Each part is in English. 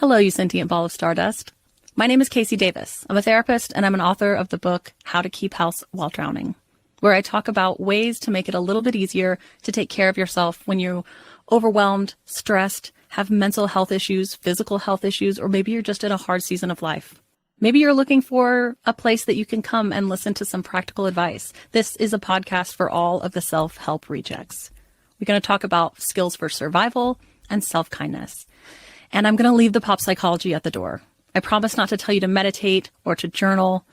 Hello, you sentient ball of stardust. My name is Casey Davis. I'm a therapist, and I'm an author of the book How to Keep House While Drowning, where I talk about ways to make it a little bit easier to take care of yourself when you're overwhelmed, stressed, have mental health issues, physical health issues, or maybe you're just in a hard season of life. Maybe you're looking for a place that you can come and listen to some practical advice. This is a podcast for all of the self-help rejects. We're going to talk about skills for survival and self-kindness. And I'm going to leave the pop psychology at the door. I promise not to tell you to meditate or to journal.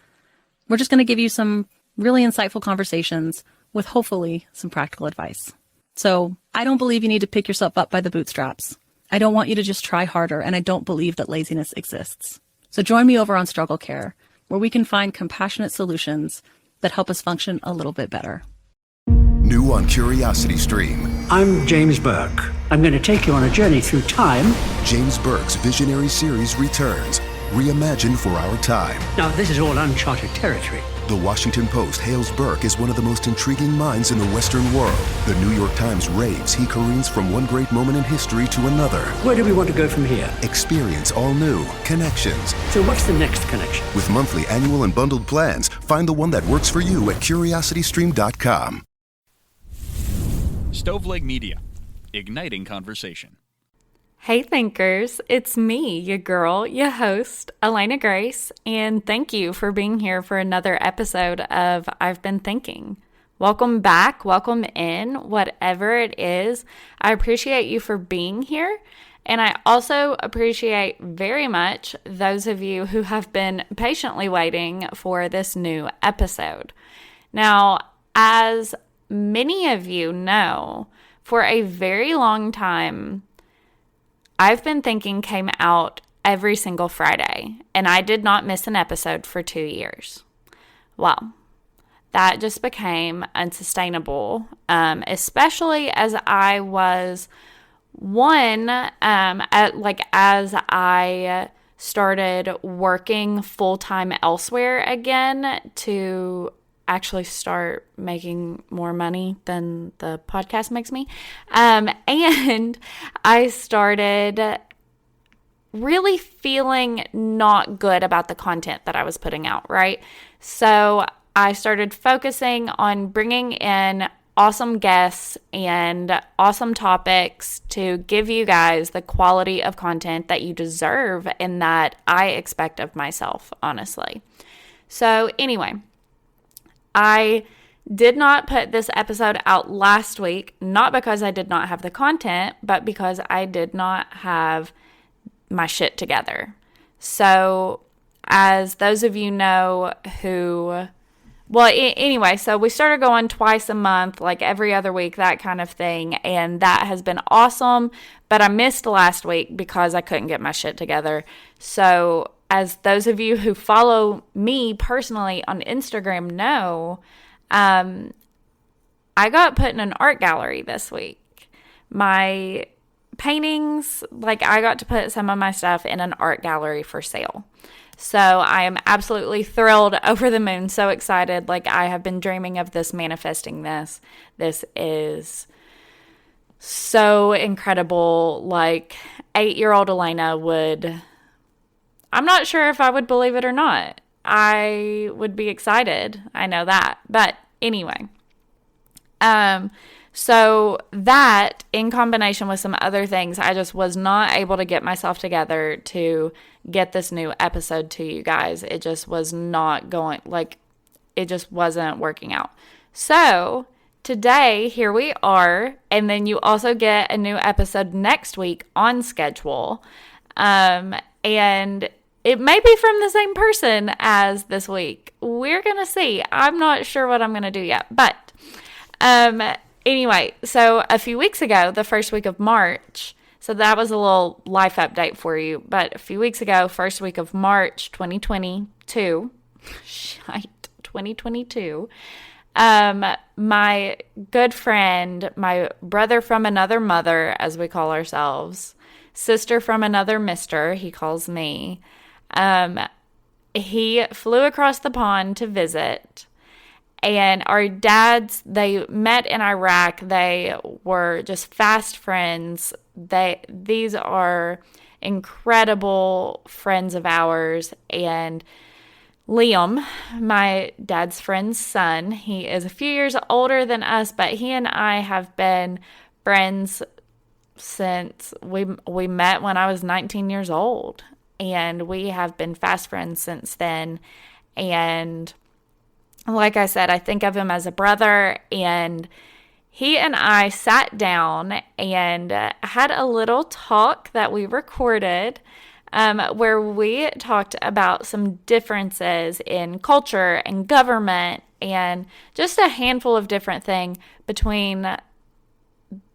We're just going to give you some really insightful conversations with hopefully some practical advice. So I don't believe you need to pick yourself up by the bootstraps. I don't want you to just try harder, and I don't believe that laziness exists. So join me over on Struggle Care, where we can find compassionate solutions that help us function a little bit better. New on Curiosity Stream. I'm James Burke. I'm going to take you on a journey through time. James Burke's visionary series returns, reimagined for our time. Now, this is all uncharted territory. The Washington Post hails Burke as one of the most intriguing minds in the Western world. The New York Times raves he careens from one great moment in history to another. Where do we want to go from here? Experience all new Connections. So what's the next connection? With monthly, annual, and bundled plans, find the one that works for you at curiositystream.com. Stoveleg Media, igniting conversation. Hey thinkers, it's me, your girl, your host, Elena Grace, and thank you for being here for another episode of I've Been Thinking. Welcome back, welcome in, whatever it is. I appreciate you for being here, and I also appreciate very much those of you who have been patiently waiting for this new episode. Now, as many of you know, for a very long time, I've Been Thinking came out every single Friday, and I did not miss an episode for 2 years. Well, that just became unsustainable, especially as I was as I started working full-time elsewhere again to actually start making more money than the podcast makes me. And I started really feeling not good about the content that I was putting out, right? So I started focusing on bringing in awesome guests and awesome topics to give you guys the quality of content that you deserve and that I expect of myself, honestly. So anyway, I did not put this episode out last week, not because I did not have the content, but because I did not have my shit together. So, as those of you know anyway, so we started going twice a month, like every other week, that kind of thing, and that has been awesome, but I missed last week because I couldn't get my shit together. So, as those of you who follow me personally on Instagram know, I got put in an art gallery this week. My paintings, I got to put some of my stuff in an art gallery for sale. So I am absolutely thrilled, over the moon, so excited. I have been dreaming of this, manifesting this. This is so incredible. 8-year-old Elena would... I'm not sure if I would believe it or not. I would be excited. I know that. But anyway. So that, in combination with some other things, I just was not able to get myself together to get this new episode to you guys. It just was not going, it just wasn't working out. So today, here we are. And then you also get a new episode next week on schedule. And it may be from the same person as this week. We're going to see. I'm not sure what I'm going to do yet. But anyway, so a few weeks ago, the first week of March, so that was a little life update for you. But a few weeks ago, first week of March 2022, 2022, my good friend, my brother from another mother, as we call ourselves, sister from another mister, he calls me, he flew across the pond to visit, and our dads, they met in Iraq. They were just fast friends. These are incredible friends of ours. And Liam, my dad's friend's son, he is a few years older than us, but he and I have been friends since we met when I was 19 years old. And we have been fast friends since then. And like I said, I think of him as a brother, and he and I sat down and had a little talk that we recorded where we talked about some differences in culture and government and just a handful of different things between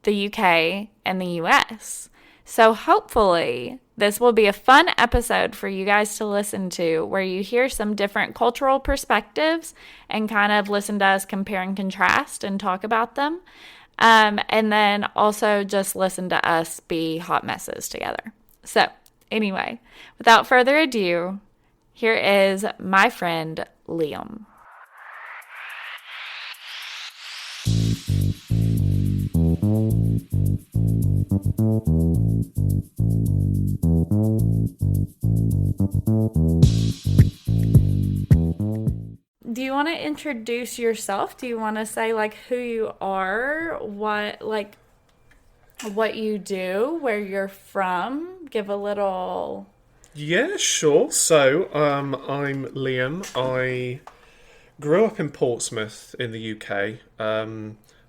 the UK and the US. So hopefully this will be a fun episode for you guys to listen to, where you hear some different cultural perspectives and kind of listen to us compare and contrast and talk about them. And then also just listen to us be hot messes together. So anyway, without further ado, here is my friend Liam. Do you want to introduce yourself? Do you want to say like who you are, what you do, where you're from? Give a little. Yeah, sure. So, I'm Liam. I grew up in Portsmouth in the UK.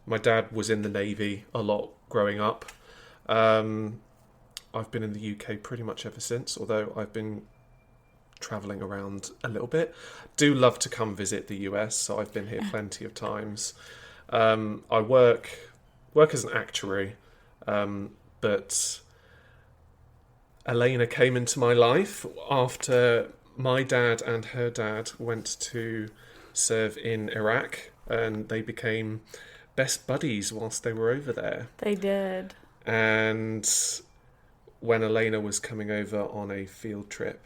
My dad was in the Navy a lot growing up. I've been in the UK pretty much ever since, although I've been travelling around a little bit. Do love to come visit the US, so I've been here plenty of times. I work as an actuary, but Elena came into my life after my dad and her dad went to serve in Iraq, and they became best buddies whilst they were over there. They did. And when Elena was coming over on a field trip,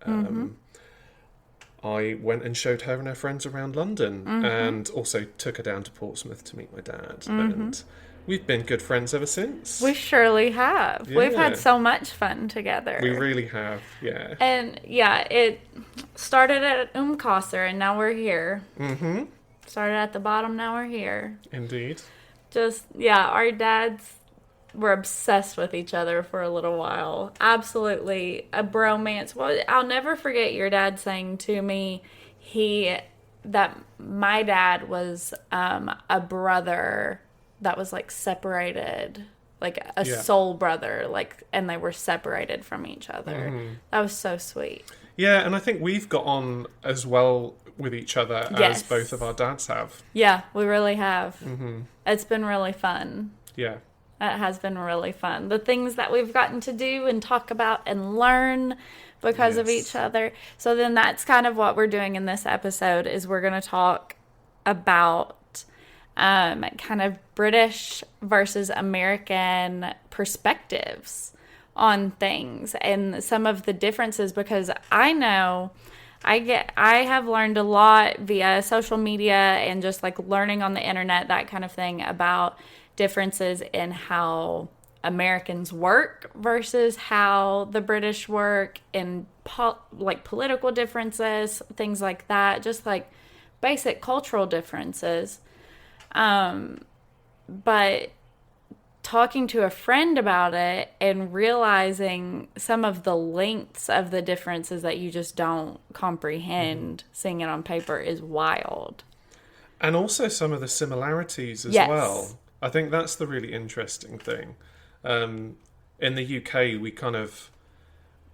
I went and showed her and her friends around London, and also took her down to Portsmouth to meet my dad. And we've been good friends ever since. We surely have. Yeah. We've had so much fun together. We really have, yeah. And yeah, it started at Umkasser, and now we're here. Mm-hmm. Started at the bottom, now we're here. Indeed. Just, yeah, our dads were obsessed with each other for a little while. Absolutely a bromance. Well, I'll never forget your dad saying to me that my dad was a brother that was like separated, like a soul brother, like, and they were separated from each other. That was so sweet. Yeah, and I think we've got on as well with each other as both of our dads have. Yeah, we really have. It's been really fun. Yeah. It has been really fun. The things that we've gotten to do and talk about and learn because of each other. So then that's kind of what we're doing in this episode, is we're going to talk about kind of British versus American perspectives on things and some of the differences, because I know I have learned a lot via social media and just like learning on the internet, that kind of thing, about differences in how Americans work versus how the British work, and like political differences, things like that, just like basic cultural differences. But talking to a friend about it and realizing some of the lengths of the differences that you just don't comprehend seeing it on paper is wild. And also some of the similarities as well. I think that's the really interesting thing. In the UK, we kind of,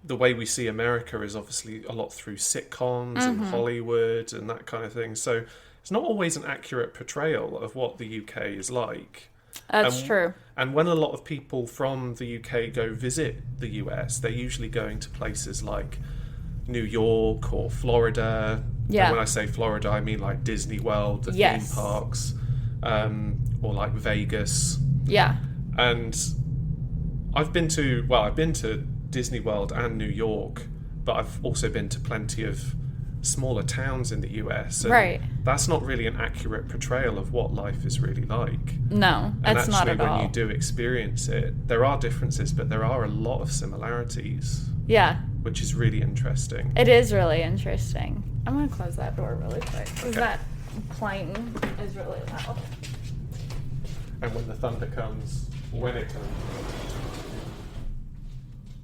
the way we see America is obviously a lot through sitcoms and Hollywood and that kind of thing. So it's not always an accurate portrayal of what the UK is like. That's true. And when a lot of people from the UK go visit the US, they're usually going to places like New York or Florida. Yeah. And when I say Florida, I mean like Disney World, the theme parks, or like Vegas. Yeah. And I've been to Disney World and New York, but I've also been to plenty of smaller towns in the US. And Right. that's not really an accurate portrayal of what life is really like. No, And it's not actually, at all. when you do experience it, there are differences, but there are a lot of similarities, Yeah, which is really interesting. it is really interesting. I'm going to close that door really quick because Okay. that plane is really loud. And when the thunder comes, when it comes.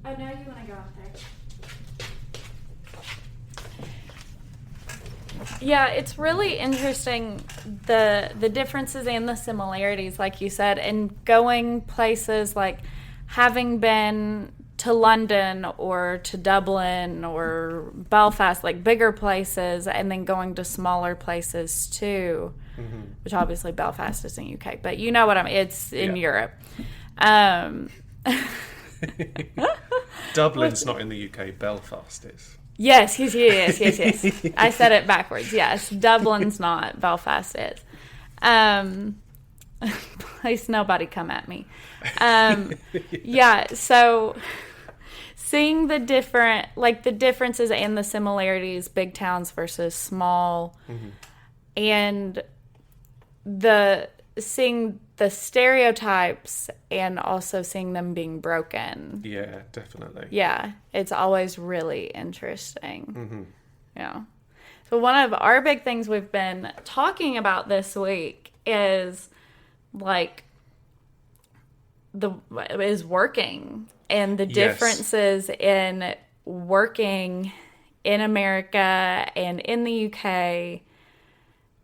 Oh, now you want to go out there. Yeah, it's really interesting the differences and the similarities, like you said, and going places like having been to London or to Dublin or Belfast, like bigger places, and then going to smaller places too, which obviously Belfast is in UK, but you know what I mean, it's in Europe. Dublin's not in the UK, Belfast is. Yes. I said it backwards. Yes, Dublin's not. Belfast is. Please, nobody come at me. Yeah. So, seeing the differences and the similarities, big towns versus small, and seeing the stereotypes and also seeing them being broken. Yeah, definitely. Yeah, it's always really interesting. Yeah. So one of our big things we've been talking about this week is like is working and the differences in working in America and in the UK.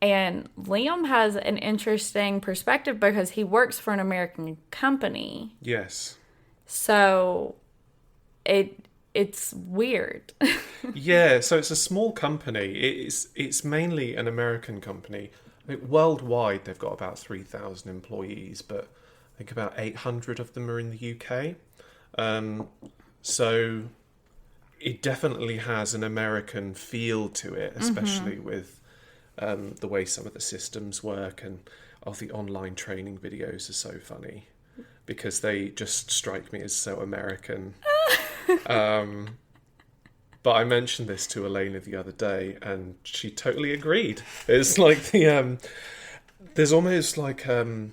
And Liam has an interesting perspective because he works for an American company. Yes. So it's weird. Yeah, so it's a small company. It's mainly an American company. I think worldwide they've got about 3,000 employees, but I think about 800 of them are in the UK. So it definitely has an American feel to it, especially with the way some of the systems work, and the online training videos are so funny because they just strike me as so American. But I mentioned this to Elena the other day, and she totally agreed. It's like there's almost like a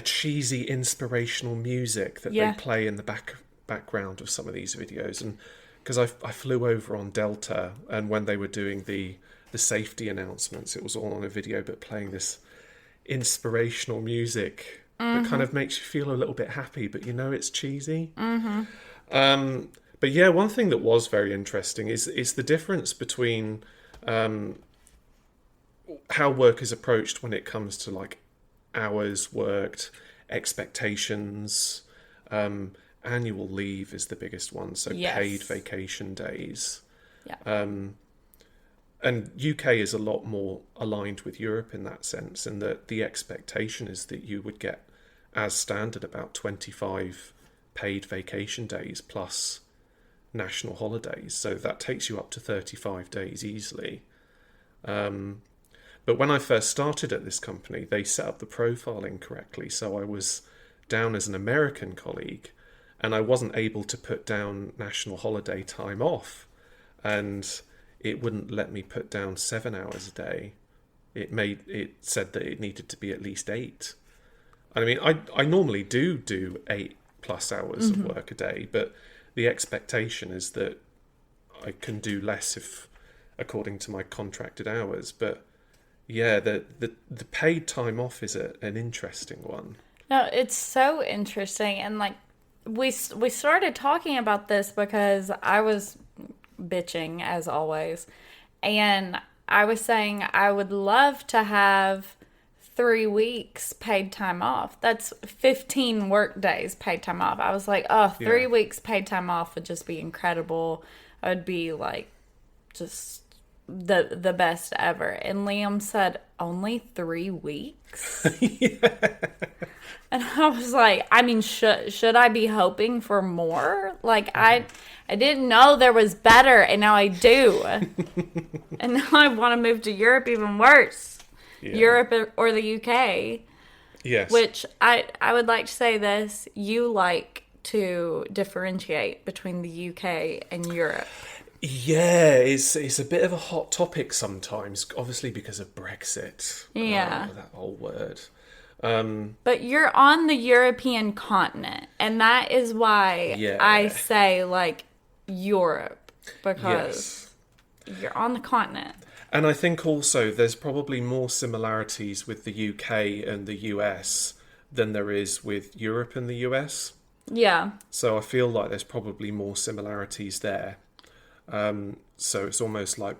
cheesy inspirational music that they play in the background of some of these videos, and because I flew over on Delta, and when they were doing the safety announcements, it was all on a video, but playing this inspirational music that kind of makes you feel a little bit happy, but you know it's cheesy. But yeah, one thing that was very interesting is the difference between how work is approached when it comes to like hours worked, expectations, annual leave is the biggest one, so paid vacation days. And UK is a lot more aligned with Europe in that sense, and that the expectation is that you would get, as standard, about 25 paid vacation days plus national holidays. So that takes you up to 35 days easily. But when I first started at this company, they set up the profile incorrectly. So I was down as an American colleague, and I wasn't able to put down national holiday time off. And it wouldn't let me put down 7 hours a day. It said that it needed to be at least 8. I mean, I normally do 8+ hours of work a day, but the expectation is that I can do less if according to my contracted hours. But yeah, the paid time off is an interesting one. No, it's so interesting, and like we started talking about this because I was bitching as always, and I was saying I would love to have 3 weeks paid time off. That's 15 work days paid time off. I was like, 3 weeks paid time off would just be incredible. I would be like just the best ever. And Liam said, only 3 weeks? And I was like, I mean, should I be hoping for more? Like, I didn't know there was better, and now I do. And now I want to move to Europe even worse. Yeah. Europe or the UK. Yes. Which I would like to say this, you like to differentiate between the UK and Europe. Yeah, it's a bit of a hot topic sometimes, obviously because of Brexit. Yeah. That whole word. But you're on the European continent, and that is why Yeah. I say, like, Europe, because you're on the continent. And I think also there's probably more similarities with the UK and the US than there is with Europe and the US. Yeah. So I feel like there's probably more similarities there. So it's almost like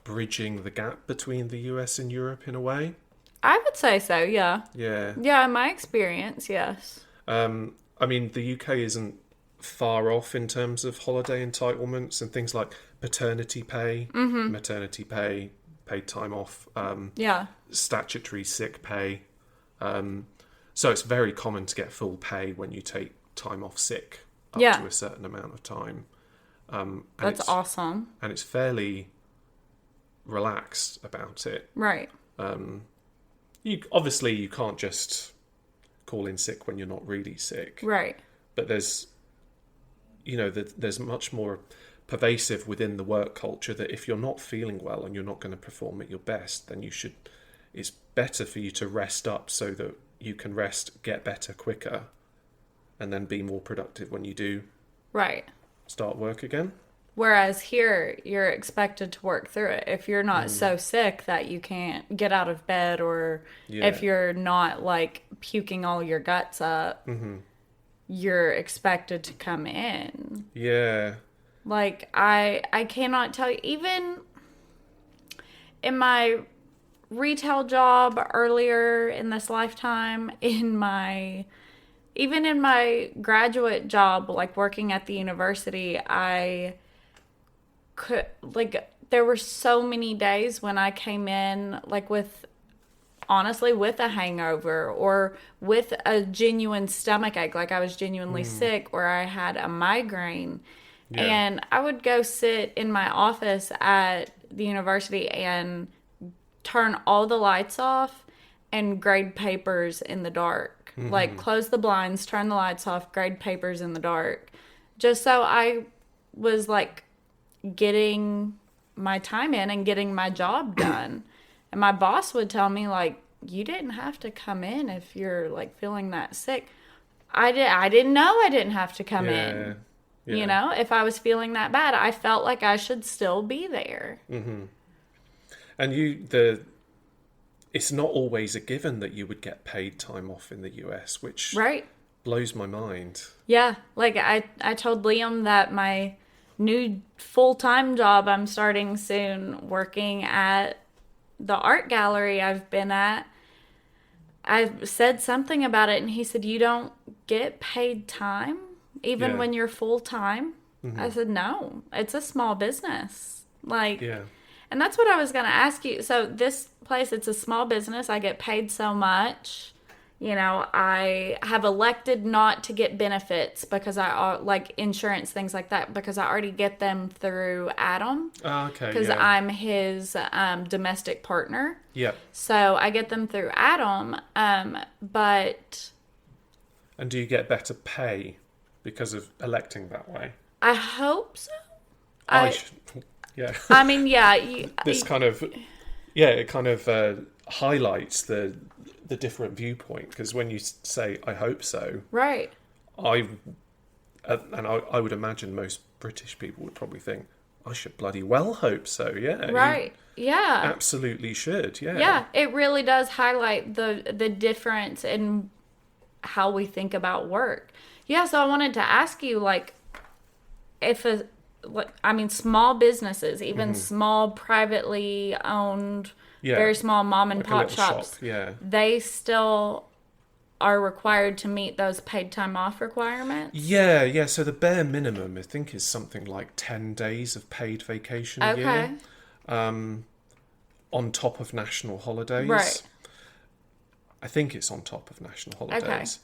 bridging the gap between the US and Europe in a way. I would say so, yeah. Yeah. Yeah, in my experience, yes. I mean, the UK isn't far off in terms of holiday entitlements and things like paternity pay, maternity pay, paid time off, Yeah. statutory sick pay. So it's very common to get full pay when you take time off sick up to a certain amount of time. That's awesome. And it's fairly relaxed about it. Right. You can't just call in sick when you're not really sick. Right. But there's much more pervasive within the work culture that if you're not feeling well and you're not going to perform at your best, then it's better for you to rest up so that you can rest, get better quicker, and then be more productive when you do start work again. Whereas here, you're expected to work through it. If you're not so sick that you can't get out of bed, or if you're not, like, puking all your guts up, you're expected to come in. Yeah. Like, I cannot tell you, even in my retail job earlier in this lifetime, even in my graduate job, like working at the university, there were so many days when I came in, like, with a hangover or with a genuine stomach ache, like I was genuinely sick, or I had a migraine. Yeah. And I would go sit in my office at the university and turn all the lights off and grade papers in the dark. Like, close the blinds, turn the lights off, grade papers in the dark. Just so I was, like, getting my time in and getting my job done. And my boss would tell me, like, you didn't have to come in if you're, like, feeling that sick. I didn't know I didn't have to come in. Yeah. You know, if I was feeling that bad, I felt like I should still be there. And it's not always a given that you would get paid time off in the US, which blows my mind. Yeah, like I told Liam that my new full-time job I'm starting soon, working at the art gallery I've been at, I said something about it, and he said, you don't get paid time even when you're full-time? I said, no, it's a small business. Like, and that's what I was going to ask you. So this place, it's a small business. I get paid so much. You know, I have elected not to get benefits because like insurance, things like that, because I already get them through Adam. Oh, okay. Because I'm his domestic partner. Yeah. So I get them through Adam. But. And do you get better pay because of electing that way? I hope so. Yeah. I mean, yeah. This kind of, it kind of highlights the different viewpoint, because when you say I hope so, right, I would imagine most British people would probably think I should bloody well hope so. Yeah, right, yeah, absolutely should. Yeah, it really does highlight the difference in how we think about work. Yeah, so I wanted to ask you, like, small businesses, even small privately owned, very small mom and pop shops, they still are required to meet those paid time off requirements? Yeah. So the bare minimum, I think, is something like 10 days of paid vacation a year. On top of national holidays. Right. I think it's on top of national holidays.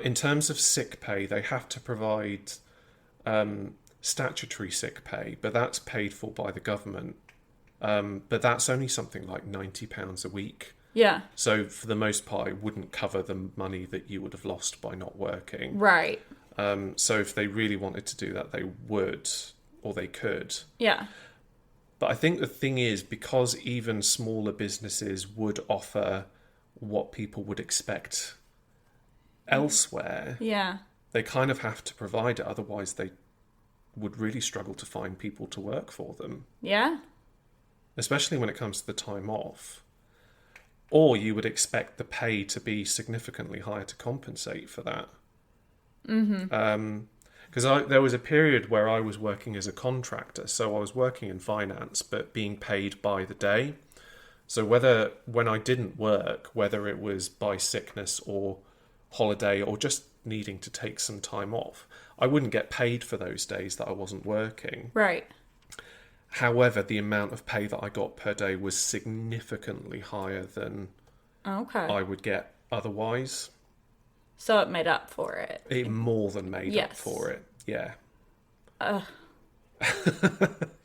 In terms of sick pay, they have to provide statutory sick pay, but that's paid for by the government. But that's only something like £90 a week. Yeah. So for the most part, it wouldn't cover the money that you would have lost by not working. Right. So if they really wanted to do that, they would, or they could. Yeah. But I think the thing is, because even smaller businesses would offer what people would expect elsewhere, Yeah. they kind of have to provide it. Otherwise, they would really struggle to find people to work for them. Yeah. Especially when it comes to the time off. Or you would expect the pay to be significantly higher to compensate for that. Because there was a period where I was working as a contractor, so I was working in finance, but being paid by the day. So when I didn't work, whether it was by sickness or holiday or just needing to take some time off, I wouldn't get paid for those days that I wasn't working. Right. However, the amount of pay that I got per day was significantly higher than I would get otherwise. So it made up for it. It more than made up for it. Yeah.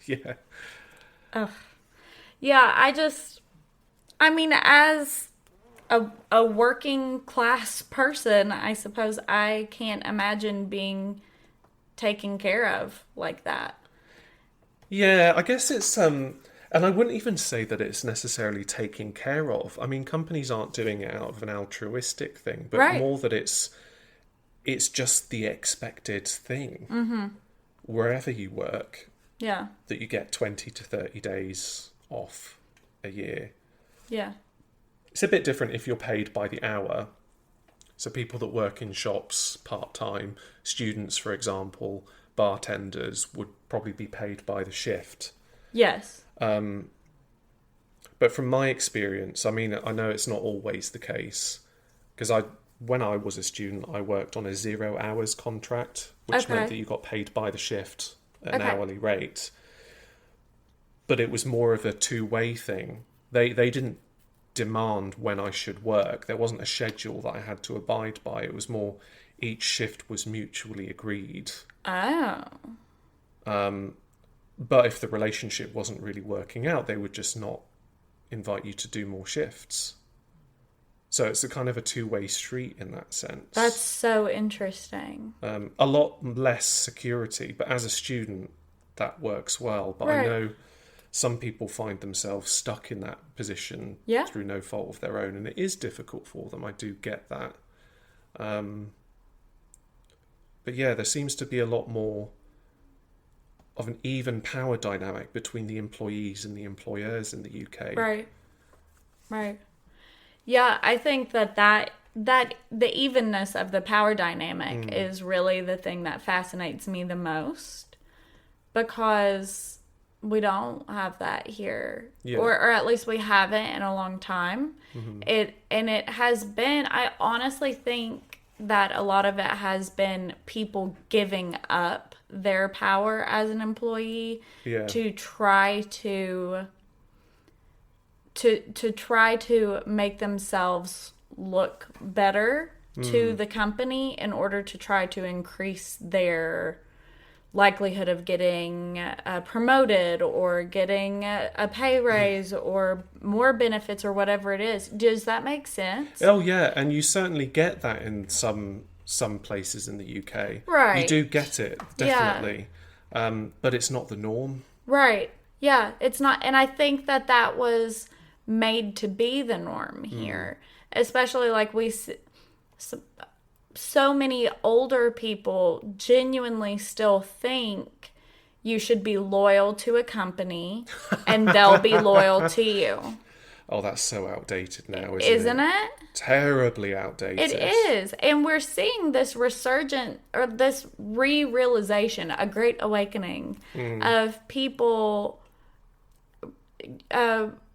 Yeah. Yeah, I mean, as a working class person, I suppose I can't imagine being taken care of like that. Yeah, I guess it's and I wouldn't even say that it's necessarily taking care of. I mean, companies aren't doing it out of an altruistic thing, but more that it's just the expected thing. Wherever you work, that you get 20 to 30 days off a year. Yeah. It's a bit different if you're paid by the hour. So people that work in shops part-time, students, for example, bartenders would probably be paid by the shift. Yes. But from my experience, I mean, I know it's not always the case, because when I was a student, I worked on a 0 hours contract, which meant that you got paid by the shift at an hourly rate. But it was more of a two-way thing. They didn't demand when I should work. There wasn't a schedule that I had to abide by. It was more each shift was mutually agreed. Oh. But if the relationship wasn't really working out, they would just not invite you to do more shifts. So it's a kind of a two-way street in that sense. That's so interesting. A lot less security, but as a student, that works well. But I know some people find themselves stuck in that position through no fault of their own, and it is difficult for them. I do get that. But yeah, there seems to be a lot more of an even power dynamic between the employees and the employers in the UK. Right. Yeah, I think that the evenness of the power dynamic is really the thing that fascinates me the most, because we don't have that here, or at least we haven't in a long time. It has been. I honestly think that a lot of it has been people giving up their power as an employee to try to try to make themselves look better to the company in order to try to increase their likelihood of getting promoted or getting a pay raise or more benefits or whatever it is. Does that make sense? Oh yeah, and you certainly get that in some places in the UK. Right. You do get it, definitely. But it's not the norm. Right. Yeah, it's not. And I think that was made to be the norm here. Especially like so many older people genuinely still think you should be loyal to a company and they'll be loyal to you. Oh, that's so outdated now, isn't it? Terribly outdated. It is. And we're seeing this resurgent, or this re-realization, a great awakening of people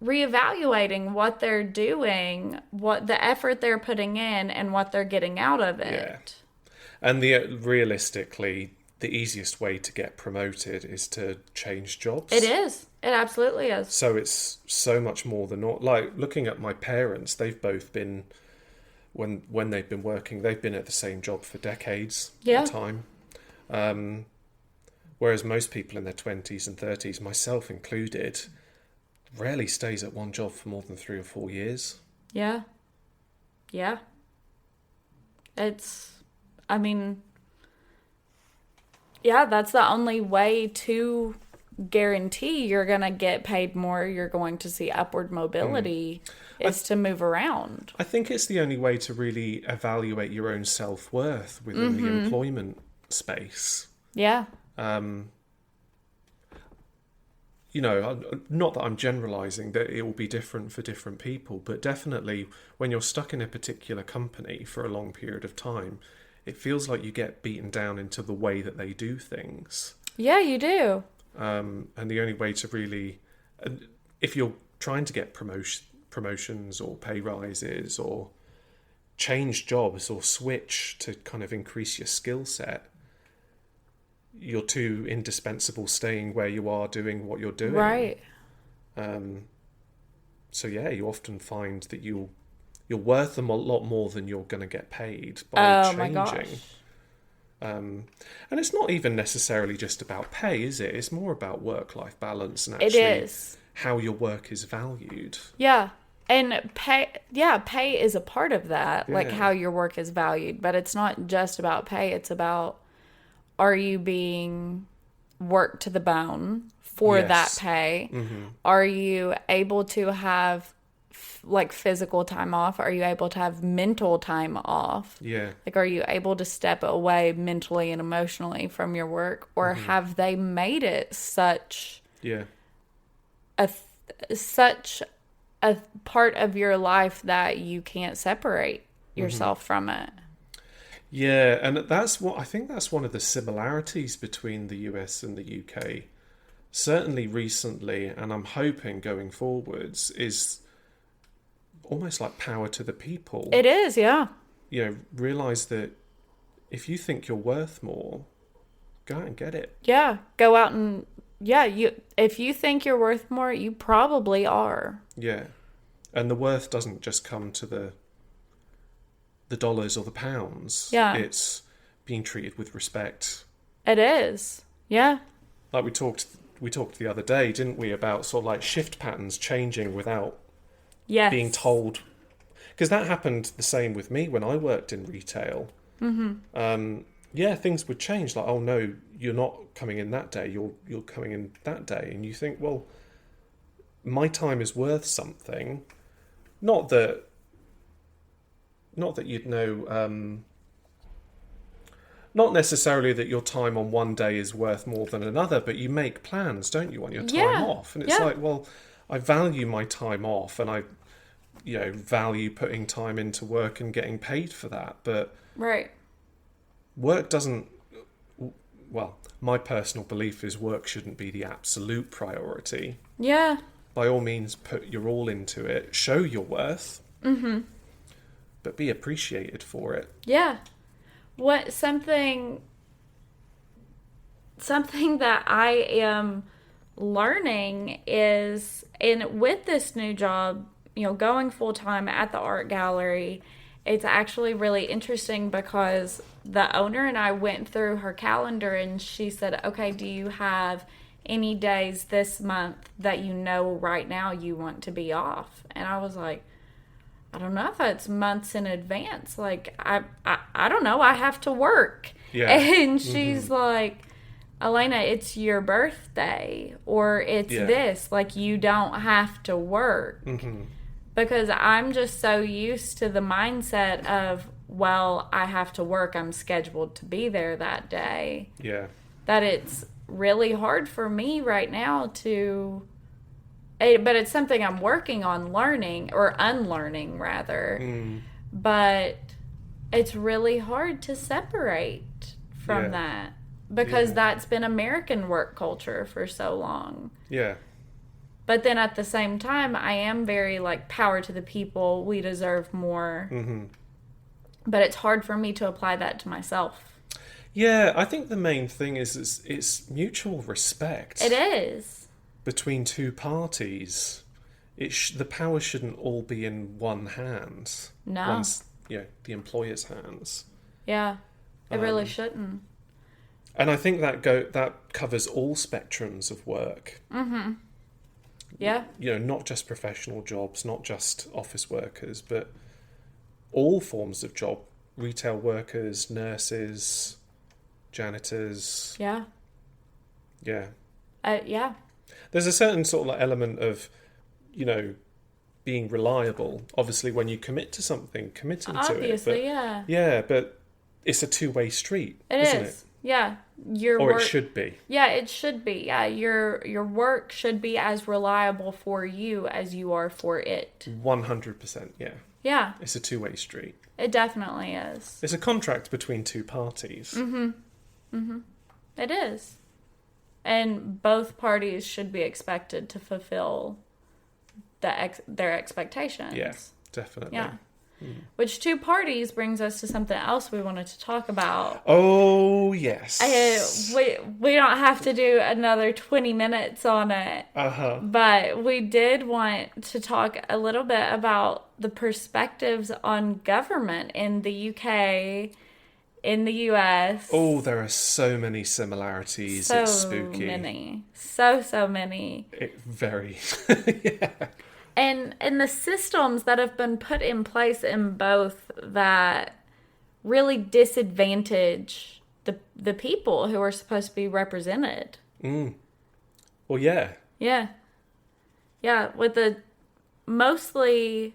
reevaluating what they're doing, what the effort they're putting in, and what they're getting out of it. Yeah. And realistically, the easiest way to get promoted is to change jobs. It is. It absolutely is. So it's so much more than not. Like, looking at my parents, they've both been, when they've been working, they've been at the same job for decades at a time. Whereas most people in their 20s and 30s, myself included, rarely stays at one job for more than 3 or 4 years. Yeah. Yeah, that's the only way to guarantee you're going to get paid more, you're going to see upward mobility, is to move around. I think it's the only way to really evaluate your own self-worth within the employment space. Yeah. You know, not that I'm generalizing, that it will be different for different people, but definitely when you're stuck in a particular company for a long period of time, it feels like you get beaten down into the way that they do things. Yeah, you do. And the only way to really, if you're trying to get promotions or pay rises or change jobs or switch to kind of increase your skill set, you're too indispensable staying where you are doing what you're doing. Right. So yeah, you often find that you're worth a lot more than you're going to get paid by changing. My gosh. And it's not even necessarily just about pay, is it? It's more about work-life balance and It actually is. how your work is valued. Yeah. And pay is a part of that, like Yeah. how your work is valued. But it's not just about pay. It's about, are you being worked to the bone for Yes. that pay? Mm-hmm. Are you able to have like physical time off? Are you able to have mental time off? Yeah. Like, are you able to step away mentally and emotionally from your work? Or have they made it such Yeah. such a part of your life that you can't separate yourself from it? Yeah, and I think that's one of the similarities between the US and the UK. Certainly recently, and I'm hoping going forwards, is almost like power to the people. It is, yeah. You know, realize that if you think you're worth more, go out and get it. Yeah, go out and if you think you're worth more, you probably are. Yeah. And the worth doesn't just come to the dollars or the pounds. Yeah. It's being treated with respect. It is. Yeah. Like we talked the other day, didn't we, about sort of like shift patterns changing without Yes. being told, because that happened the same with me when I worked in retail. Yeah, things would change. Like, oh no, you're not coming in that day. You're coming in that day, and you think, well, my time is worth something. Not that you'd know. Not necessarily that your time on one day is worth more than another, but you make plans, don't you, on your time off? And it's like, well, I value my time off, and I, value putting time into work and getting paid for that. But Right. work doesn't. Well, my personal belief is work shouldn't be the absolute priority. Yeah. By all means, put your all into it. Show your worth. But be appreciated for it. Yeah. Something that I am learning is, with this new job, going full time at the art gallery, it's actually really interesting because the owner and I went through her calendar and she said, okay, do you have any days this month that right now you want to be off? And I was like, I don't know if it's months in advance. Like, I don't know. I have to work. Yeah. And she's like, Elena, it's your birthday, or it's this. Like, you don't have to work. Because I'm just so used to the mindset of, well, I have to work. I'm scheduled to be there that day. Yeah. That it's really hard for me right now but it's something I'm working on learning, or unlearning rather. But it's really hard to separate from that, because that's been American work culture for so long. Yeah. But then at the same time, I am very like, power to the people, we deserve more. But it's hard for me to apply that to myself. Yeah, I think the main thing is it's mutual respect. It is. Between two parties. The power shouldn't all be in one hand. No. The employer's hands. Yeah, it really shouldn't. And I think that covers all spectrums of work. Yeah. Not just professional jobs, not just office workers, but all forms of job. Retail workers, nurses, janitors. Yeah. Yeah. Yeah. There's a certain sort of like element of, being reliable. Obviously, when you commit to something, committing to it. Obviously, yeah. Yeah, but it's a two-way street, Isn't it? is. Yeah. It should be. Yeah, it should be. Yeah, your work should be as reliable for you as you are for it. 100%, yeah. Yeah. It's a two-way street. It definitely is. It's a contract between two parties. It is. And both parties should be expected to fulfill their expectations. Yeah, definitely. Yeah. Which two parties brings us to something else we wanted to talk about. Oh, yes. We don't have to do another 20 minutes on it. Uh-huh. But we did want to talk a little bit about the perspectives on government in the UK, in the US. Oh, there are so many similarities. It's spooky. So many. Very. Yeah. And the systems that have been put in place in both that really disadvantage the people who are supposed to be represented. Well, yeah. Yeah. Yeah, with the mostly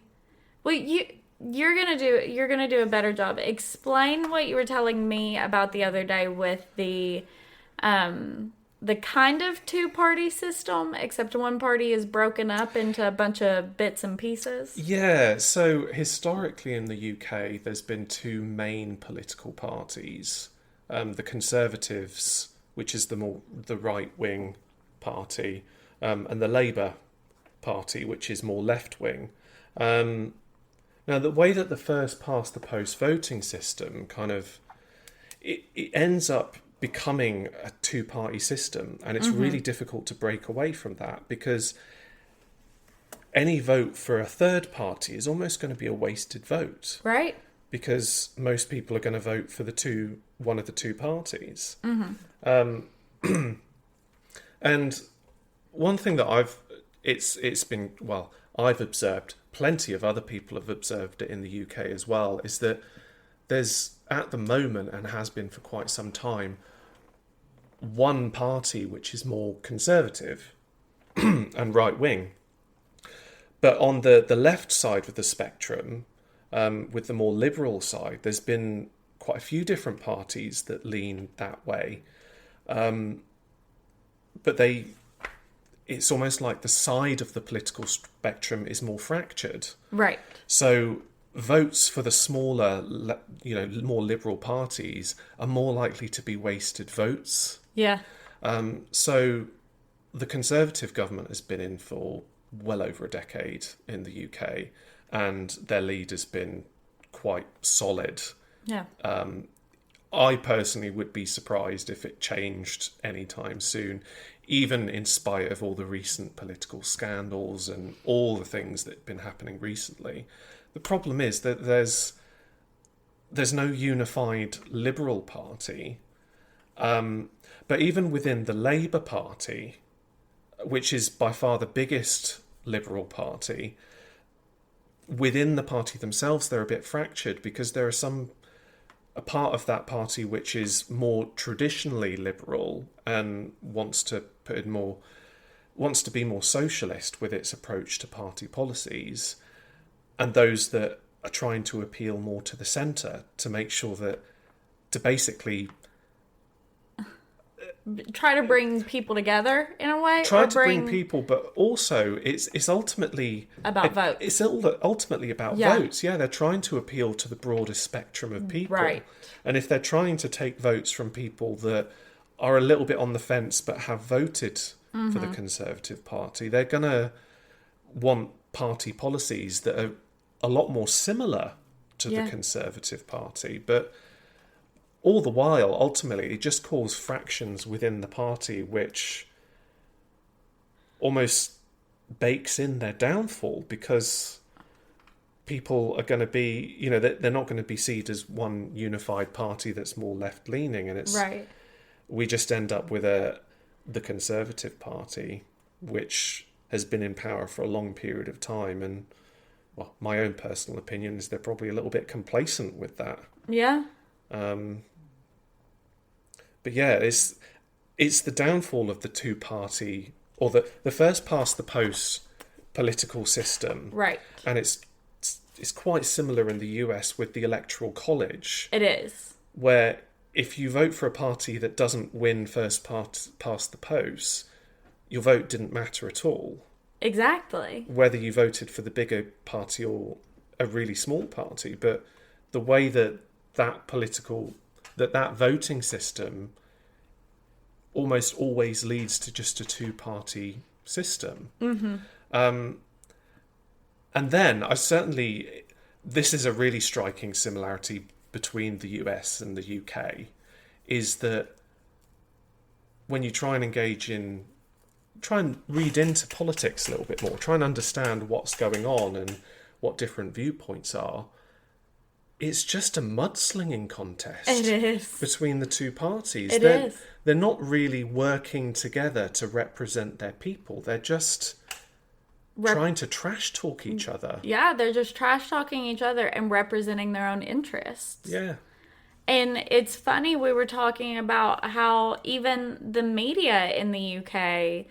well you're going to do a better job. Explain what you were telling me about the other day with the kind of two-party system, except one party is broken up into a bunch of bits and pieces. Yeah, so historically in the UK, there's been two main political parties. The Conservatives, which is the right-wing party, and the Labour Party, which is more left-wing. Now, the way that the first past the post voting system it ends up becoming a two-party system, and it's really difficult to break away from that, because any vote for a third party is almost going to be a wasted vote, right? Because most people are going to vote for one of the two parties. And one thing that I've observed, plenty of other people have observed it in the UK as well, is that there's, at the moment, and has been for quite some time, one party which is more conservative and right-wing. But on the left side of the spectrum, with the more liberal side, there's been quite a few different parties that lean that way. But it's almost like the side of the political spectrum is more fractured. Right. So votes for the smaller, more liberal parties are more likely to be wasted votes. Yeah. So the Conservative government has been in for well over a decade in the UK, and their lead has been quite solid. Yeah. I personally would be surprised if it changed anytime soon, even in spite of all the recent political scandals and all the things that have been happening recently. The problem is that there's no unified Liberal Party. But even within the Labour Party, which is by far the biggest Liberal Party, within the party themselves, they're a bit fractured, because there are a part of that party which is more traditionally liberal and wants to be more socialist with its approach to party policies, and those that are trying to appeal more to the centre to basically try to bring people together in a way. Bring people, but also it's ultimately about votes. It's ultimately about votes. Yeah, they're trying to appeal to the broadest spectrum of people. Right. And if they're trying to take votes from people that are a little bit on the fence but have voted for the Conservative Party, they're going to want party policies that are a lot more similar to the Conservative Party. But all the while, ultimately, it just caused fractions within the party, which almost bakes in their downfall, because people are going to be, they're not going to be seen as one unified party that's more left-leaning, and we just end up with the Conservative Party, which has been in power for a long period of time, and well, my own personal opinion is they're probably a little bit complacent with that. Yeah. But yeah, it's the downfall of the two-party, or the first past the post political system. Right. And it's quite similar in the US with the Electoral College. It is. Where if you vote for a party that doesn't win first past the post, your vote didn't matter at all. Exactly. Whether you voted for the bigger party or a really small party. But the way that voting system almost always leads to just a two-party system. Mm-hmm. And then this is a really striking similarity between the US and the UK, is that when you try and read into politics a little bit more, try and understand what's going on and what different viewpoints are, it's just a mudslinging contest. It is. Between the two parties. It is. They're not really working together to represent their people. They're just trying to trash talk each other. Yeah, they're just trash talking each other and representing their own interests. Yeah. And it's funny, we were talking about how even the media in the UK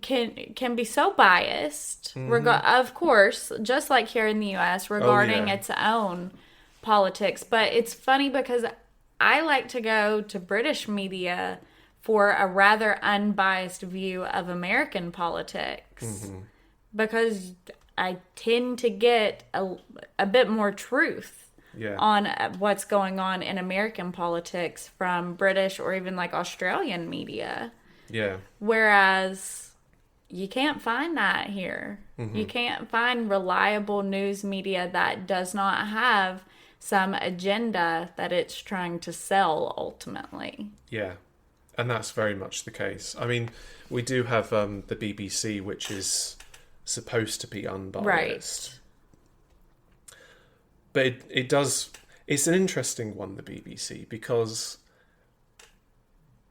can be so biased, of course, just like here in the US, regarding its own politics. But it's funny because I like to go to British media for a rather unbiased view of American politics, because I tend to get a bit more truth on what's going on in American politics from British or even like Australian media. Yeah. Whereas you can't find that here. You can't find reliable news media that does not have some agenda that it's trying to sell ultimately. Yeah. And that's very much the case. I mean, we do have the BBC, which is supposed to be unbiased. Right. But it's an interesting one, the BBC, because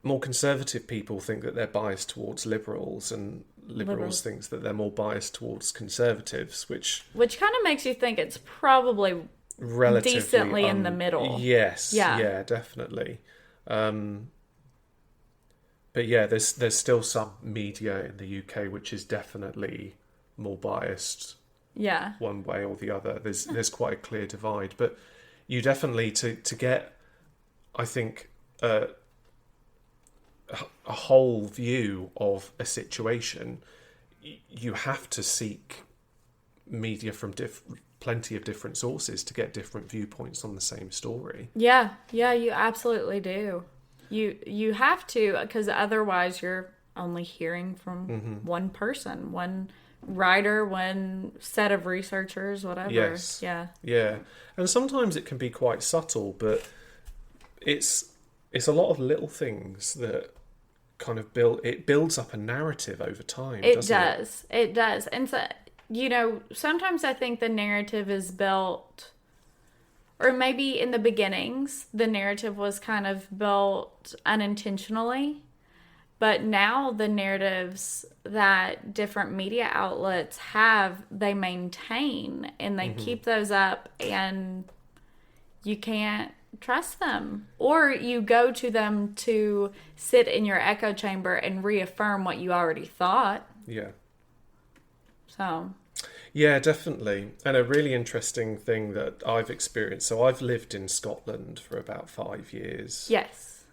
more conservative people think that they're biased towards liberals, and liberals think that they're more biased towards conservatives, which kind of makes you think it's probably relatively decently in the middle. Yes. Yeah, definitely. But yeah, there's still some media in the UK which is definitely more biased. Yeah. One way or the other. There's quite a clear divide. But you definitely to get, I think, a whole view of a situation, you have to seek media from plenty of different sources to get different viewpoints on the same story. Yeah, you absolutely do. You have to, because otherwise you're only hearing from one person, one writer, one set of researchers, whatever. Yes. Yeah. And sometimes it can be quite subtle, but it's a lot of little things that kind of builds up a narrative over time. It does. And so, sometimes I think the narrative is built, or maybe in the beginnings, the narrative was kind of built unintentionally. But now the narratives that different media outlets have, they maintain and they keep those up, and you can't trust them. Or you go to them to sit in your echo chamber and reaffirm what you already thought. Yeah. So. Yeah, definitely. And a really interesting thing that I've experienced. So I've lived in Scotland for about 5 years. Yes.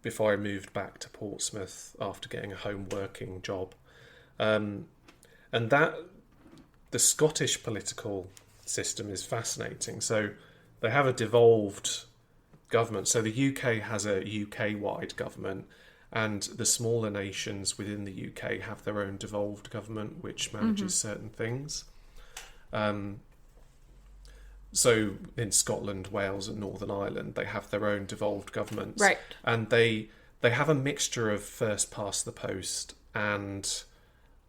Before I moved back to Portsmouth after getting a home working job. And the Scottish political system is fascinating. So they have a devolved government. So the UK has a UK-wide government, and the smaller nations within the UK have their own devolved government, which manages certain things. So in Scotland, Wales and Northern Ireland, they have their own devolved governments. Right. And they have a mixture of first past the post and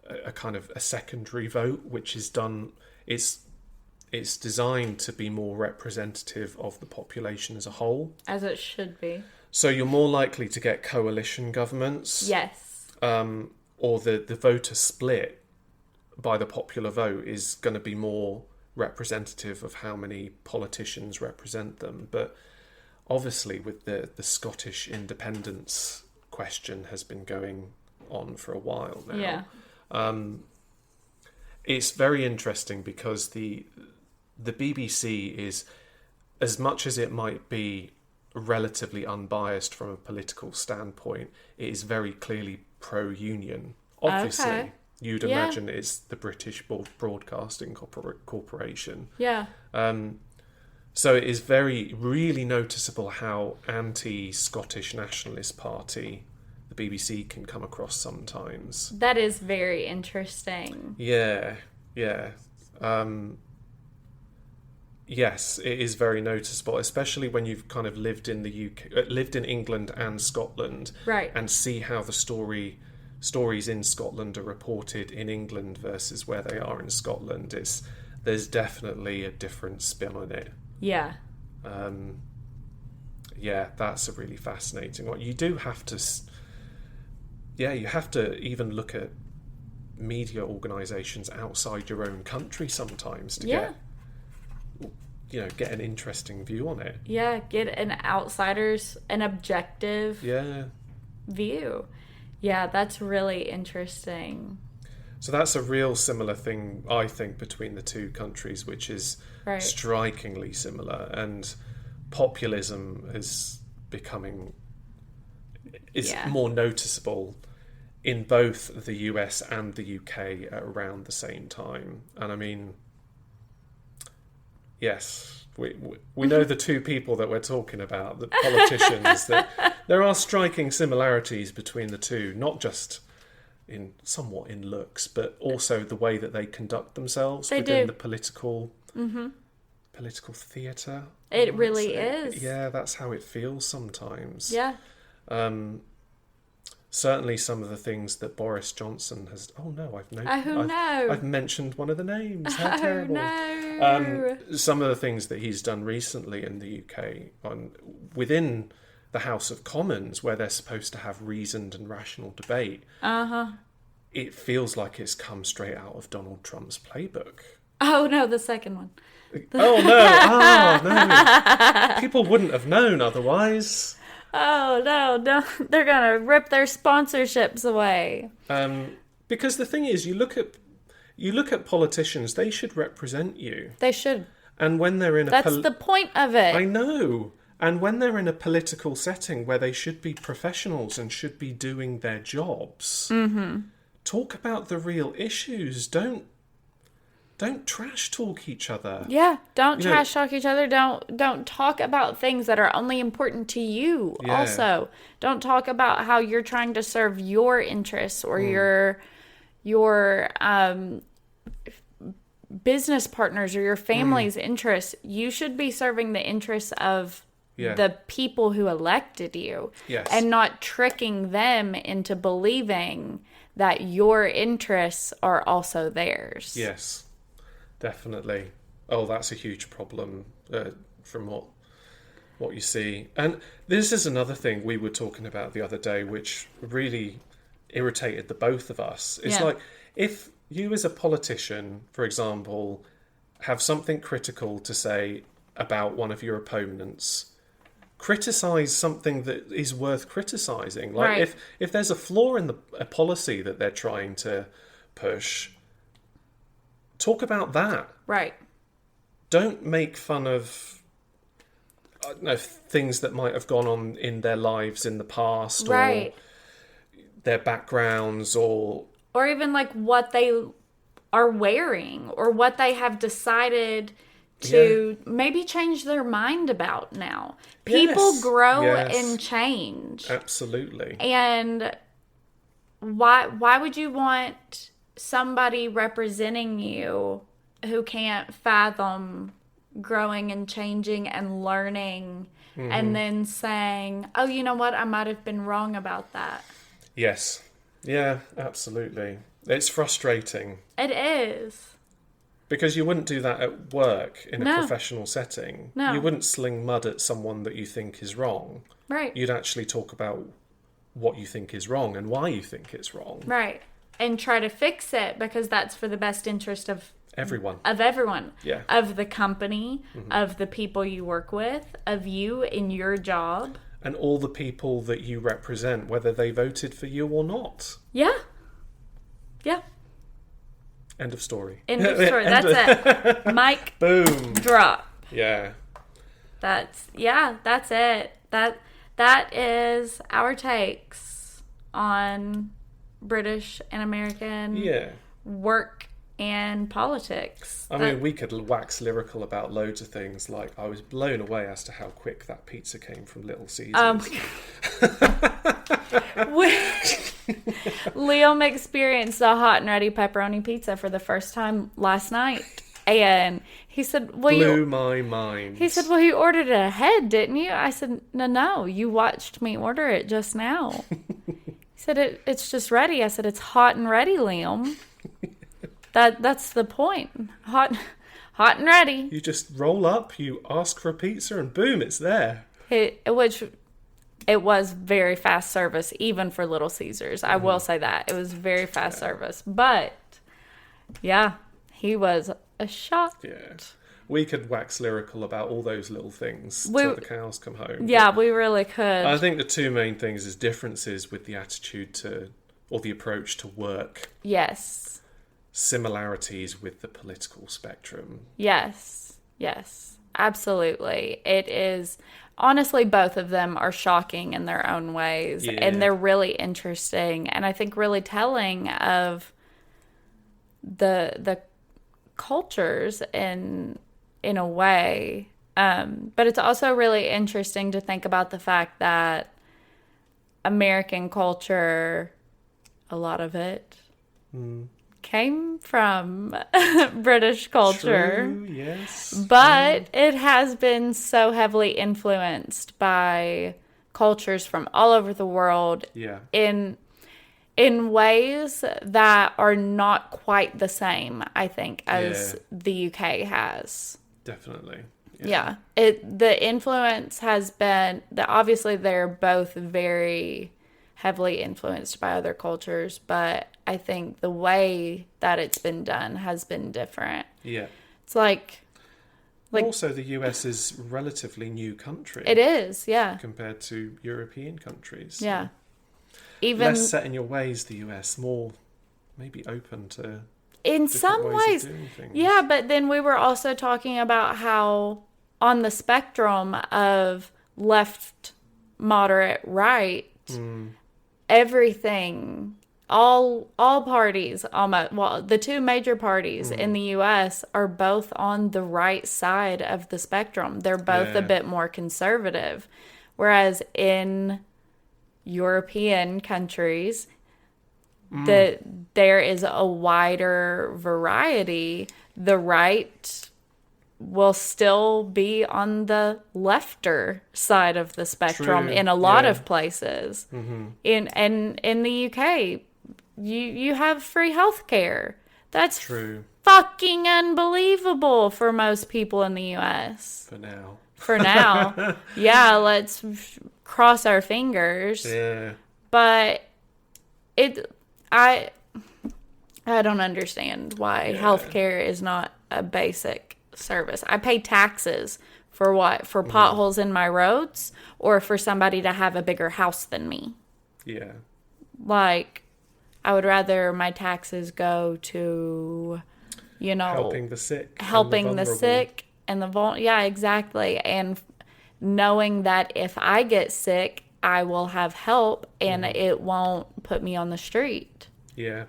a kind of a secondary vote, which is done... It's designed to be more representative of the population as a whole. As it should be. So you're more likely to get coalition governments. Yes. Or the voter split by the popular vote is going to be more representative of how many politicians represent them. But obviously with the Scottish independence question has been going on for a while now. Yeah. It's very interesting because the BBC is, as much as it might be relatively unbiased from a political standpoint, it is very clearly pro-union. Obviously, Okay. you'd imagine it's the British Broadcasting Corporation. Yeah. So it is really noticeable how anti-Scottish Nationalist Party the BBC can come across sometimes. That is very interesting. Yeah. Yes, it is very noticeable, especially when you've kind of lived in the UK, lived in England and Scotland, Right. and see how the stories in Scotland are reported in England versus where they are in Scotland. There's definitely a different spin on it. Yeah. Yeah, that's a really fascinating one. You do have to, you have to even look at media organisations outside your own country sometimes to get an interesting view on it. Yeah, get an objective view. Yeah, that's really interesting. So that's a real similar thing, I think, between the two countries, which is strikingly similar. And populism is more noticeable in both the US and the UK at around the same time. And I mean, yes, we know the two people that we're talking about, the politicians, that there are striking similarities between the two, not just somewhat in looks, but also the way that they conduct themselves within the political theatre. It really is. Yeah, that's how it feels sometimes. Yeah. Certainly some of the things that Boris Johnson has... Oh, no, I've mentioned one of the names. How terrible. No. Some of the things that he's done recently in the UK within the House of Commons, where they're supposed to have reasoned and rational debate, it feels like it's come straight out of Donald Trump's playbook. Oh, no, the second one. Oh, no. No. People wouldn't have known otherwise. Oh, no. They're going to rip their sponsorships away. Because the thing is, you look at politicians, they should represent you. They should. And when they're in That's the point of it. I know. And when they're in a political setting where they should be professionals and should be doing their jobs, talk about the real issues. Don't trash talk each other. Yeah, don't trash talk each other. Don't talk about things that are only important to you. Yeah. Also, don't talk about how you're trying to serve your interests or your business partners or your family's interests. You should be serving the interests of the people who elected you, and not tricking them into believing that your interests are also theirs. Yes. Definitely. Oh, that's a huge problem from what you see. And this is another thing we were talking about the other day, which really irritated the both of us. It's like, if you as a politician, for example, have something critical to say about one of your opponents, criticize something that is worth criticizing. Like if there's a flaw in a policy that they're trying to push, talk about that. Right. Don't make fun of things that might have gone on in their lives in the past, or their backgrounds, or even like what they are wearing or what they have decided to maybe change their mind about now. People grow and change. Absolutely. And why would you want somebody representing you who can't fathom growing and changing and learning, and then saying, oh, you know what, I might have been wrong about that? Yes. Yeah, absolutely. It's frustrating. It is. Because you wouldn't do that at work in a professional setting. No. You wouldn't sling mud at someone that you think is wrong. Right. You'd actually talk about what you think is wrong and why you think it's wrong. Right. and try to fix it because that's for the best interest of everyone. Yeah. Of the company, of the people you work with, of you in your job. And all the people that you represent, whether they voted for you or not. Yeah. Yeah. End of story. End of story. That's it. Mic. Boom. Drop. Yeah. That's it. That is our takes on British and American work and politics. I mean, we could wax lyrical about loads of things. Like, I was blown away as to how quick that pizza came from Little Caesars. Liam experienced a hot and ready pepperoni pizza for the first time last night. And he said, blew my mind. He said, well, you ordered it ahead, didn't you? I said, no, you watched me order it just now. He said, it's just ready. I said, it's hot and ready, Liam. That's the point. Hot and ready. You just roll up, you ask for a pizza, and boom, it's there. Which it was very fast service, even for Little Caesars. I will say that. It was very fast service. But, yeah, he was shocked. Yeah. We could wax lyrical about all those little things till the cows come home. Yeah, we really could. I think the two main things is differences with the attitude to, or the approach to work. Yes. Similarities with the political spectrum. Yes, absolutely. It is, honestly, both of them are shocking in their own ways, and they're really interesting, and I think really telling of the cultures in a way. But it's also really interesting to think about the fact that American culture, a lot of it, came from British culture. True, yes. But it has been so heavily influenced by cultures from all over the world in ways that are not quite the same, I think, as the UK has. Definitely. Yeah. The influence has been that obviously they're both very heavily influenced by other cultures, but I think the way that it's been done has been different. Yeah. It's like also the US is a relatively new country. It is, yeah. Compared to European countries. Yeah. Even less set in your ways, the US, more maybe open to in some ways. Yeah, but then we were also talking about how on the spectrum of left, moderate, right, everything, all parties, almost, well, the two major parties in the U.S. are both on the right side of the spectrum. They're both a bit more conservative, whereas in European countries, there is a wider variety. The right will still be on the lefter side of the spectrum in a lot of places. In the UK, you have free health care. That's fucking unbelievable for most people in the US. For now. Yeah, let's cross our fingers. Yeah. But I don't understand why healthcare is not a basic service. I pay taxes for what? For potholes in my roads, or for somebody to have a bigger house than me? Yeah. Like, I would rather my taxes go to, helping the sick. And the yeah, exactly. And knowing that if I get sick, I will have help and it won't put me on the street. Yeah.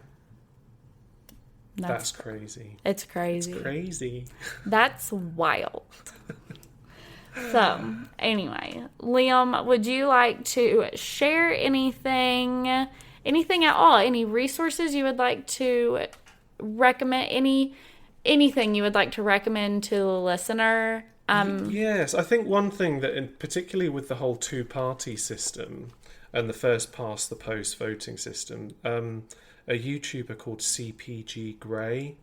That's crazy. It's crazy. It's crazy. That's wild. So, anyway, Liam, would you like to share anything at all? Any resources you would like to recommend? Anything you would like to recommend to the listener? Yes, I think one thing that, particularly with the whole two-party system and the first past the post voting system, a YouTuber called CPG Grey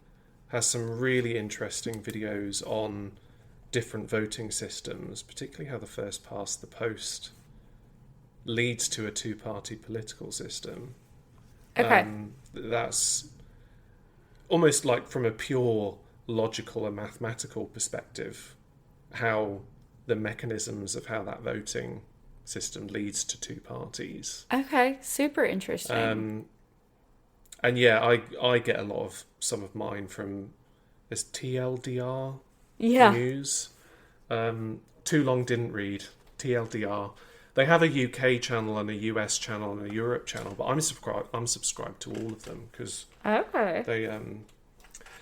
has some really interesting videos on different voting systems, particularly how the first past the post leads to a two-party political system. Okay. That's almost like from a pure logical and mathematical perspective, how the mechanisms of how that voting system leads to two parties. Okay, super interesting. And yeah, I get a lot of some of mine from this TLDR news. Too long didn't read TLDR. They have a UK channel and a US channel and a Europe channel, but I'm subscribed to all of them because they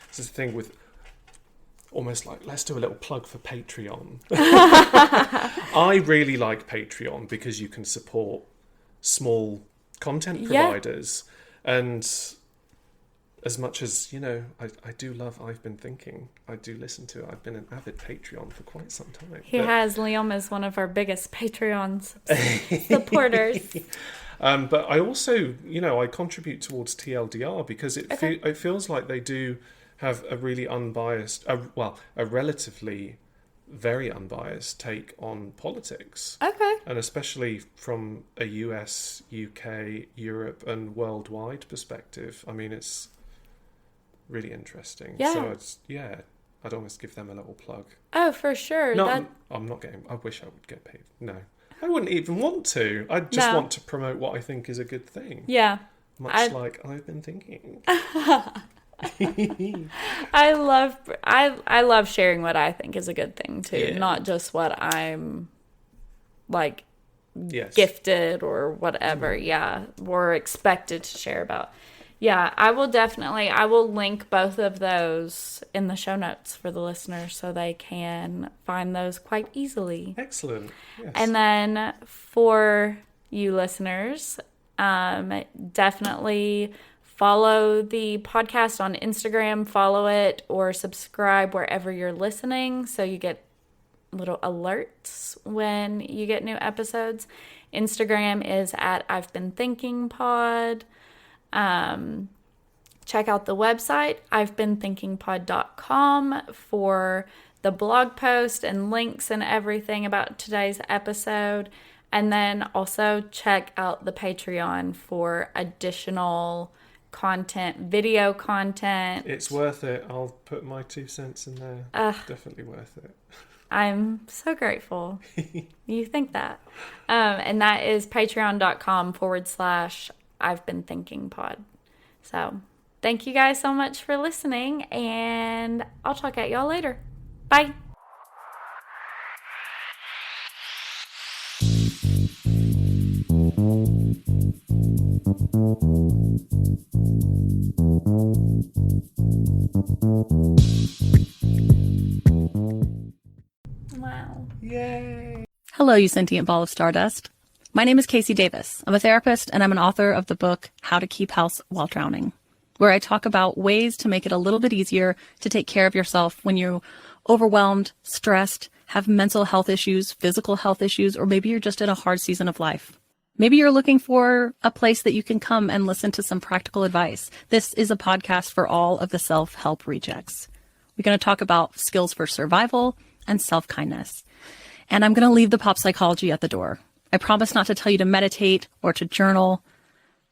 it's this thing with almost like, let's do a little plug for Patreon. I really like Patreon because you can support small content providers. And as much as, I do love I've Been Thinking, I do listen to it. I've been an avid Patreon for quite some time. Liam is one of our biggest Patreon supporters. But I also, I contribute towards TLDR because it feels like they do have a really unbiased, a relatively very unbiased take on politics. Okay. And especially from a US, UK, Europe and worldwide perspective. I mean, it's really interesting. Yeah. So I'd almost give them a little plug. Oh, for sure. I'm not getting, I wish I would get paid. No. I wouldn't even want to. I just want to promote what I think is a good thing. Yeah. Much like I've Been Thinking. I love sharing what I think is a good thing too, not just what I'm like gifted or whatever, or expected to share about. Yeah, I will link both of those in the show notes for the listeners so they can find those quite easily. Excellent. Yes. And then for you listeners, definitely follow the podcast on Instagram, follow it, or subscribe wherever you're listening so you get little alerts when you get new episodes. Instagram is at I've Been Thinking Pod. Check out the website, I'veBeenThinkingPod.com, for the blog post and links and everything about today's episode. And then also check out the Patreon for additional content, video content. It's worth it. I'll put my 2 cents in there. Definitely worth it. I'm so grateful you think that. And that is patreon.com/I've Been Thinking Pod. So thank you guys so much for listening, and I'll talk at y'all later. Bye. Wow. Yay. Hello, you sentient ball of stardust. My name is Casey Davis. I'm a therapist, and I'm an author of the book How to Keep House While Drowning, where I talk about ways to make it a little bit easier to take care of yourself when you're overwhelmed, stressed, have mental health issues, physical health issues, or maybe you're just in a hard season of life. Maybe you're looking for a place that you can come and listen to some practical advice. This is a podcast for all of the self-help rejects. We're going to talk about skills for survival and self-kindness. And I'm going to leave the pop psychology at the door. I promise not to tell you to meditate or to journal.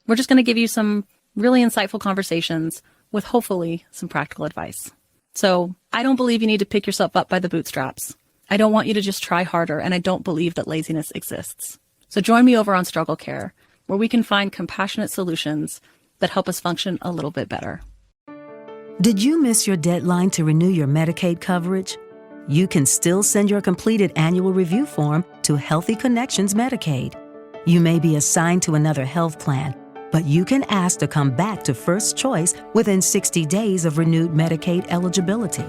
We're just going to give you some really insightful conversations with hopefully some practical advice. So I don't believe you need to pick yourself up by the bootstraps. I don't want you to just try harder, and I don't believe that laziness exists. So join me over on Struggle Care, where we can find compassionate solutions that help us function a little bit better. Did you miss your deadline to renew your Medicaid coverage? You can still send your completed annual review form to Healthy Connections Medicaid. You may be assigned to another health plan, but you can ask to come back to First Choice within 60 days of renewed Medicaid eligibility.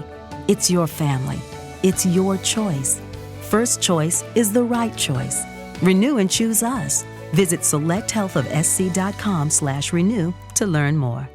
It's your family. It's your choice. First Choice is the right choice. Renew and choose us. Visit selecthealthofsc.com/renew to learn more.